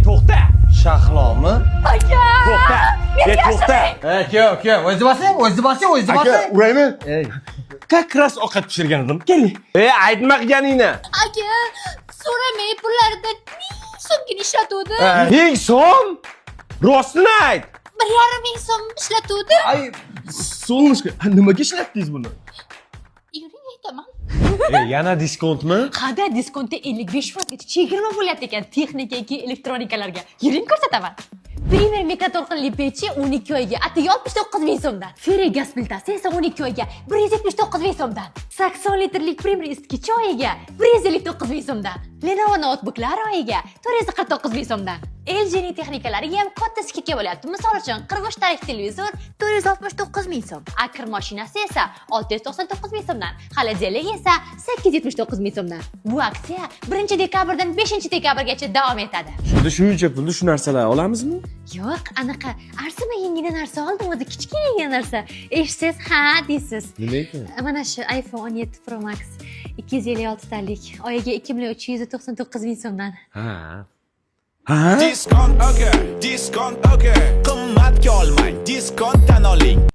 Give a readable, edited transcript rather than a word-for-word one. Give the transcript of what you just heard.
to'xta. Shahlomi? Aka! To'xta. To'xta. Kim? O'zi bosing. Aka, urayman. Как раз ovqat pishirgan edim. Keling. Aytma qilganingni. Aka, so'ramay pullardan ming so'mgina ishlatuvdi. Ming so'm? Rostini ayt. 1,5 ming so'm ishlatuvdi. Ay, solnishga. Nimaga ishlatdingiz buni? Yuring aytaman. Yana diskontmi? Qada diskontda 55%gacha chegirma bo'lyapti ekan texnikaga, elektronikalarga. Yuring ko'rsataman. Primer mikroto'lqinli pechi 12 oyga atigi 69 ming so'mdan. Fere gaz plitasi esa 12 oyga 179 ming so'mdan. 80 litrlik primer isitgichi oyiga 159 ming so'mdan. Lenovo notebooklar oyiga 449 ming so'mdan. LG'ning texnikalariga ham katta skidka bo'lyapti. Misol uchun 43 talik televizor 469 ming so'm. Akr mashinasi esa 699 ming so'mdan. Xolodilnik esa 879 ming so'mdan. Bu aksiya 1-dekabrdan 5-dekabrgacha davom etadi. Shunda shuncha pulni shu narsalar olamizmi? Yo'q, anaqa arzimayingina narsa oldim, o'zi kichkinagina narsa. Eshitsangiz, ha deysiz. Nima ekan? Mana shu iPhone 17 Pro Max 256 talik, oyiga 2,399 ming so'mdan. Ha. Diskont aka, qimmatga olmang, diskontdan oling.